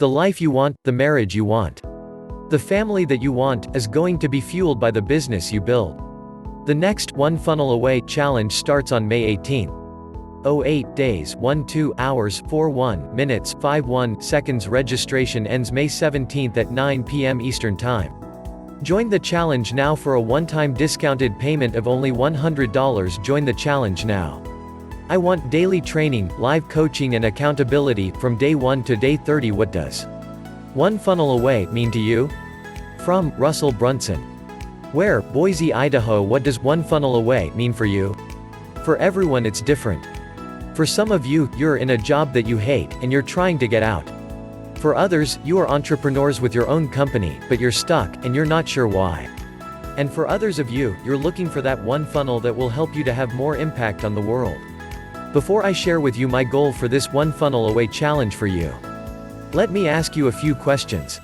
The life you want, the marriage you want. The family that you want, is going to be fueled by the business you build. The next One Funnel Away challenge starts on May 18th. 08 days, 12 hours, 41 minutes, 51 seconds. Registration ends May 17th at 9 p.m. Eastern Time. Join the challenge now for a one-time discounted payment of only $100. Join the challenge now. I want daily training, live coaching and accountability, from day 1 to day 30. What does One Funnel Away mean to you? From Russell Brunson. Where? Boise, Idaho. What does One Funnel Away mean for you? For everyone it's different. For some of you, you're in a job that you hate, and you're trying to get out. For others, you are entrepreneurs with your own company, but you're stuck, and you're not sure why. And for others of you, you're looking for that one funnel that will help you to have more impact on the world. Before I share with you my goal for this One Funnel Away challenge for you, let me ask you a few questions.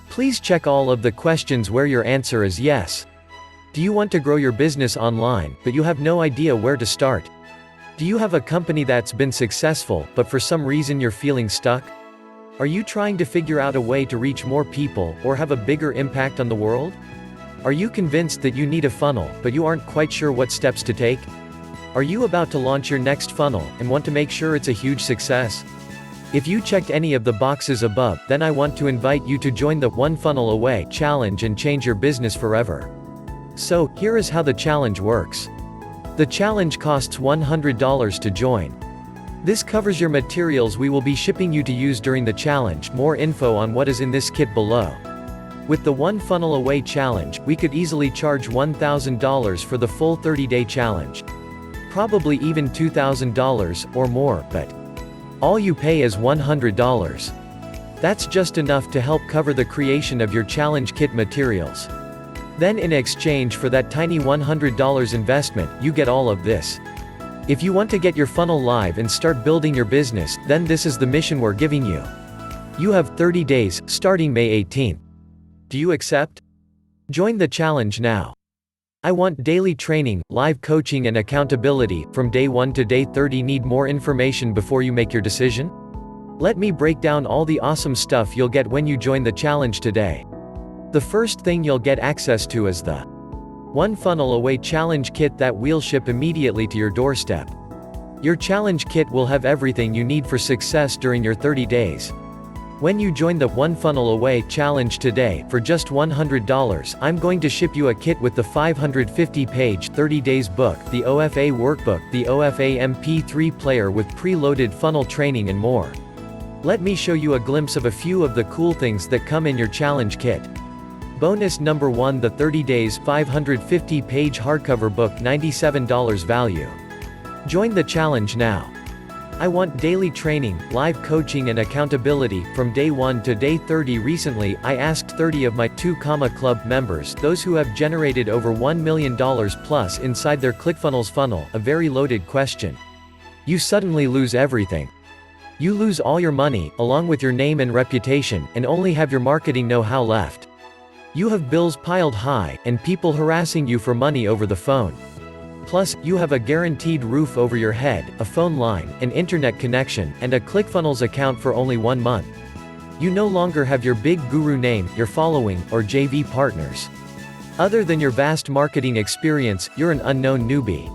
Please check all of the questions where your answer is yes. Do you want to grow your business online, but you have no idea where to start? Do you have a company that's been successful, but for some reason you're feeling stuck? Are you trying to figure out a way to reach more people, or have a bigger impact on the world? Are you convinced that you need a funnel, but you aren't quite sure what steps to take? Are you about to launch your next funnel, and want to make sure it's a huge success? If you checked any of the boxes above, then I want to invite you to join the One Funnel Away challenge and change your business forever. So, here is how the challenge works. The challenge costs $100 to join. This covers your materials we will be shipping you to use during the challenge. More info on what is in this kit below. With the One Funnel Away challenge, we could easily charge $1,000 for the full 30-day challenge. Probably even $2,000, or more, but all you pay is $100. That's just enough to help cover the creation of your challenge kit materials. Then in exchange for that tiny $100 investment, you get all of this. If you want to get your funnel live and start building your business, then this is the mission we're giving you. You have 30 days, starting May 18th. Do you accept? Join the challenge now. I want daily training, live coaching and accountability, from day 1 to day 30. Need more information before you make your decision? Let me break down all the awesome stuff you'll get when you join the challenge today. The first thing you'll get access to is the One Funnel Away Challenge Kit that we'll ship immediately to your doorstep. Your challenge kit will have everything you need for success during your 30 days. When you join the One Funnel Away challenge today, for just $100, I'm going to ship you a kit with the 550-page 30 Days book, the OFA workbook, the OFA MP3 player with preloaded funnel training and more. Let me show you a glimpse of a few of the cool things that come in your challenge kit. Bonus number 1: the 30 Days 550-page hardcover book, $97 value. Join the challenge now. I want daily training, live coaching and accountability, from day 1 to day 30. Recently, I asked 30 of my 2 Club members, those who have generated over $1 million plus inside their Clickfunnels funnel, a very loaded question. You suddenly lose everything. You lose all your money, along with your name and reputation, and only have your marketing know-how left. You have bills piled high, and people harassing you for money over the phone. Plus, you have a guaranteed roof over your head, a phone line, an internet connection, and a Clickfunnels account for only 1 month. You no longer have your big guru name, your following, or JV partners. Other than your vast marketing experience, you're an unknown newbie.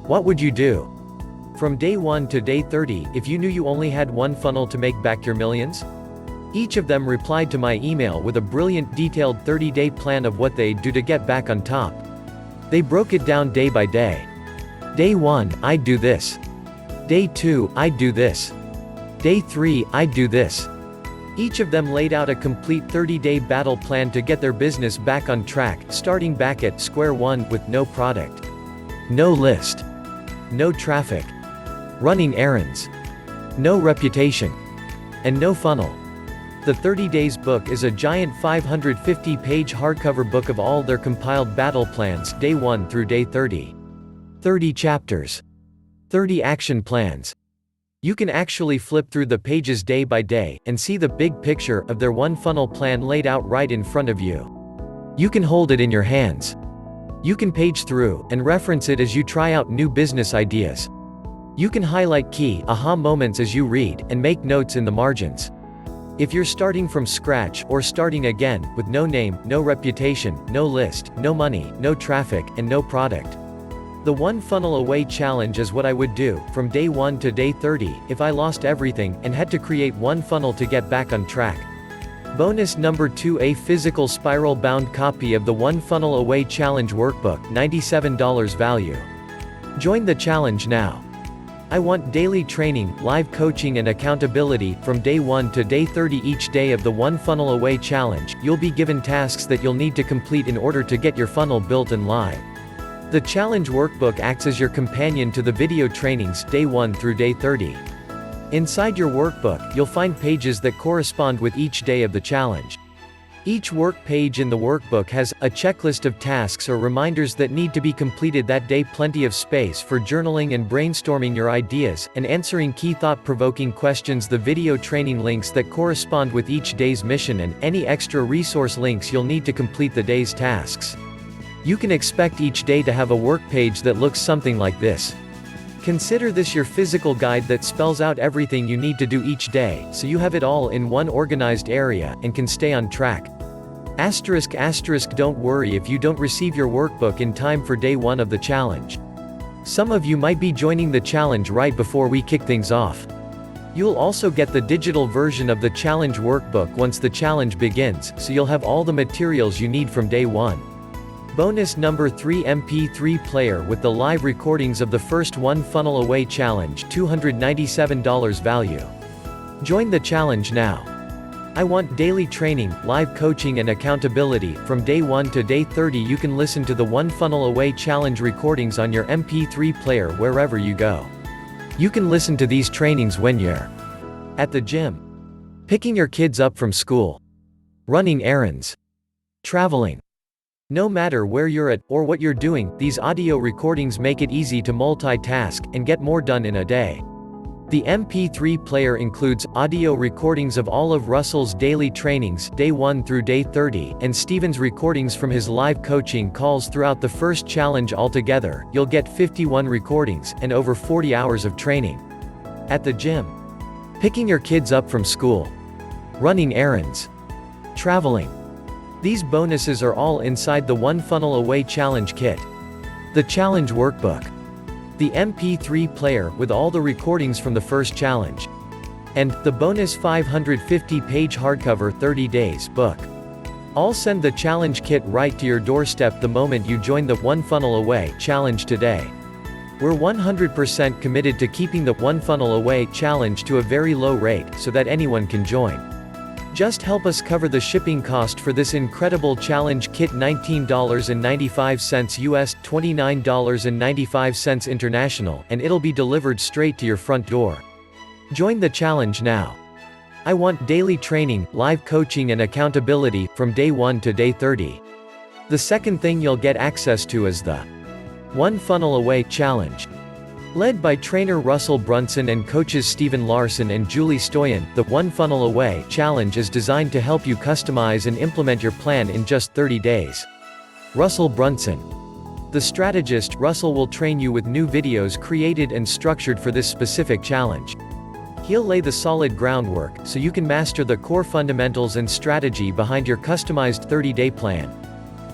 What would you do? From day 1 to day 30, if you knew you only had one funnel to make back your millions? Each of them replied to my email with a brilliant, detailed 30-day plan of what they'd do to get back on top. They broke it down day by day. Day 1, I'd do this. Day 2, I'd do this. Day 3, I'd do this. Each of them laid out a complete 30-day battle plan to get their business back on track, starting back at square one with no product, no list, no traffic, running errands, no reputation, and no funnel. The 30 Days book is a giant 550-page hardcover book of all their compiled battle plans, day 1 through day 30. 30 chapters. 30 action plans. You can actually flip through the pages day by day, and see the big picture of their one funnel plan laid out right in front of you. You can hold it in your hands. You can page through, and reference it as you try out new business ideas. You can highlight key aha moments as you read, and make notes in the margins. If you're starting from scratch, or starting again, with no name, no reputation, no list, no money, no traffic, and no product, the One Funnel Away Challenge is what I would do, from day 1 to day 30, if I lost everything, and had to create one funnel to get back on track. Bonus number 2: a physical spiral-bound copy of the One Funnel Away Challenge workbook, $97 value. Join the challenge now. I want daily training, live coaching and accountability, from day 1 to day 30 each day of the One Funnel Away Challenge. You'll be given tasks that you'll need to complete in order to get your funnel built and live. The challenge workbook acts as your companion to the video trainings, day 1 through day 30. Inside your workbook, you'll find pages that correspond with each day of the challenge. Each work page in the workbook has a checklist of tasks or reminders that need to be completed that day, plenty of space for journaling and brainstorming your ideas, and answering key thought-provoking questions, the video training links that correspond with each day's mission, and any extra resource links you'll need to complete the day's tasks. You can expect each day to have a work page that looks something like this. Consider this your physical guide that spells out everything you need to do each day, so you have it all in one organized area, and can stay on track. ***, don't worry if you don't receive your workbook in time for day 1 of the challenge. Some of you might be joining the challenge right before we kick things off. You'll also get the digital version of the challenge workbook once the challenge begins, so you'll have all the materials you need from day 1. Bonus number 3: MP3 player with the live recordings of the first One Funnel Away Challenge, $297 value. Join the challenge now. I want daily training, live coaching and accountability, from day 1 to day 30. You can listen to the One Funnel Away Challenge recordings on your MP3 player wherever you go. You can listen to these trainings when you're at the gym, picking your kids up from school, running errands, traveling. No matter where you're at, or what you're doing, these audio recordings make it easy to multitask, and get more done in a day. The MP3 player includes audio recordings of all of Russell's daily trainings, day 1 through day 30, and Steven's recordings from his live coaching calls throughout the first challenge. Altogether, you'll get 51 recordings, and over 40 hours of training. At the gym, picking your kids up from school, running errands, traveling. These bonuses are all inside the One Funnel Away Challenge kit. The challenge workbook, the MP3 player with all the recordings from the first challenge, and the bonus 550-page hardcover 30 Days book. I'll send the challenge kit right to your doorstep the moment you join the One Funnel Away Challenge today. We're 100% committed to keeping the One Funnel Away Challenge to a very low rate, so that anyone can join. Just help us cover the shipping cost for this incredible challenge kit, $19.95 US, $29.95 international, and it'll be delivered straight to your front door. Join the challenge now. I want daily training, live coaching and accountability, from day 1 to day 30. The second thing you'll get access to is the One Funnel Away Challenge. Led by trainer Russell Brunson and coaches Steven Larson and Julie Stoyan, the One Funnel Away Challenge is designed to help you customize and implement your plan in just 30 days. Russell Brunson. The strategist, Russell will train you with new videos created and structured for this specific challenge. He'll lay the solid groundwork, so you can master the core fundamentals and strategy behind your customized 30-day plan.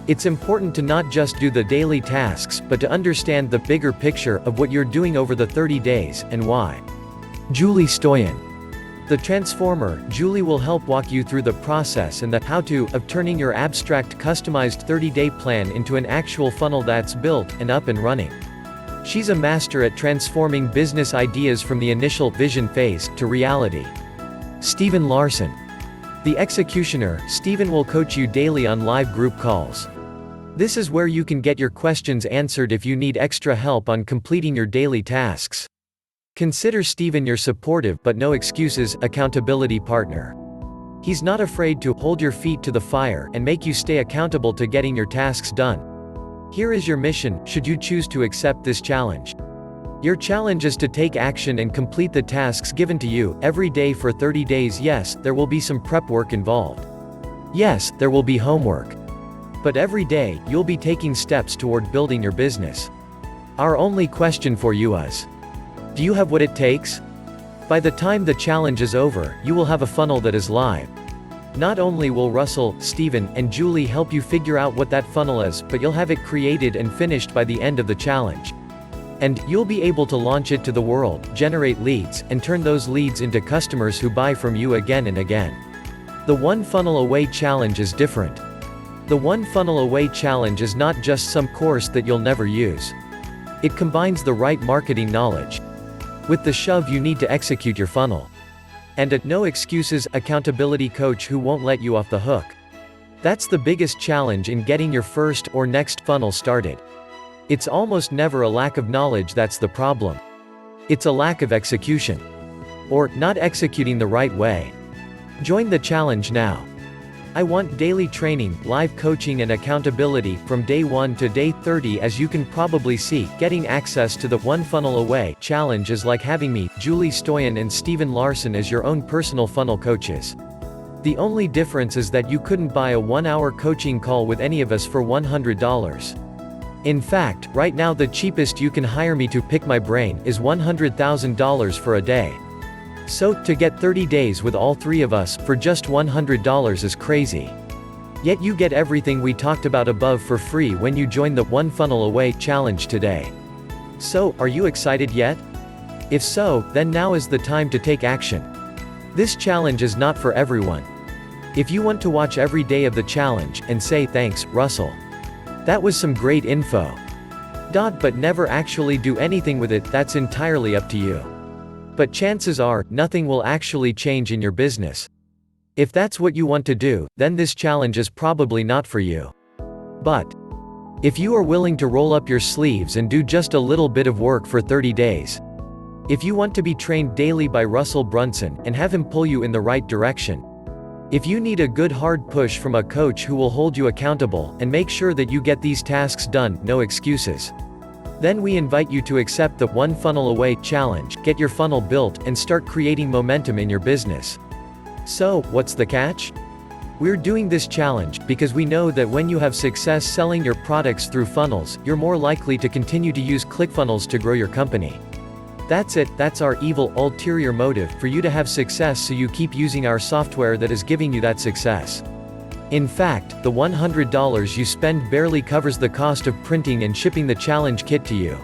It's important to not just do the daily tasks, but to understand the bigger picture of what you're doing over the 30 days, and why. Julie Stoyan. The Transformer, Julie will help walk you through the process and the how-to of turning your abstract customized 30-day plan into an actual funnel that's built and up and running. She's a master at transforming business ideas from the initial vision phase to reality. Steven Larson. The executioner, Steven will coach you daily on live group calls. This is where you can get your questions answered if you need extra help on completing your daily tasks. Consider Steven your supportive but no excuses accountability partner. He's not afraid to hold your feet to the fire and make you stay accountable to getting your tasks done. Here is your mission, should you choose to accept this challenge. Your challenge is to take action and complete the tasks given to you, every day for 30 days. Yes, there will be some prep work involved. Yes, there will be homework. But every day, you'll be taking steps toward building your business. Our only question for you is, do you have what it takes? By the time the challenge is over, you will have a funnel that is live. Not only will Russell, Steven, and Julie help you figure out what that funnel is, but you'll have it created and finished by the end of the challenge. And you'll be able to launch it to the world, generate leads, and turn those leads into customers who buy from you again and again. The One Funnel Away Challenge is different. The One Funnel Away Challenge is not just some course that you'll never use. It combines the right marketing knowledge with the shove you need to execute your funnel. And a no excuses accountability coach who won't let you off the hook. That's the biggest challenge in getting your first or next funnel started. It's almost never a lack of knowledge that's the problem. It's a lack of execution. Or, not executing the right way. Join the challenge now. I want daily training, live coaching and accountability from day 1 to day 30. As you can probably see, getting access to the One Funnel Away challenge is like having me, Julie Stoyan and Steven Larson as your own personal funnel coaches. The only difference is that you couldn't buy a 1-hour coaching call with any of us for $100. In fact, right now the cheapest you can hire me to pick my brain is $100,000 for a day. So, to get 30 days with all three of us, for just $100 is crazy. Yet you get everything we talked about above for free when you join the One Funnel Away challenge today. So, are you excited yet? If so, then now is the time to take action. This challenge is not for everyone. If you want to watch every day of the challenge, and say thanks, Russell. That was some great info. But never actually do anything with it, that's entirely up to you. But chances are, nothing will actually change in your business. If that's what you want to do, then this challenge is probably not for you. But if you are willing to roll up your sleeves and do just a little bit of work for 30 days, if you want to be trained daily by Russell Brunson, and have him pull you in the right direction, if you need a good hard push from a coach who will hold you accountable, and make sure that you get these tasks done, no excuses, then we invite you to accept the One Funnel Away challenge, get your funnel built, and start creating momentum in your business. So, what's the catch? We're doing this challenge because we know that when you have success selling your products through funnels, you're more likely to continue to use Clickfunnels to grow your company. That's it, that's our evil, ulterior motive, for you to have success so you keep using our software that is giving you that success. In fact, the $100 you spend barely covers the cost of printing and shipping the challenge kit to you.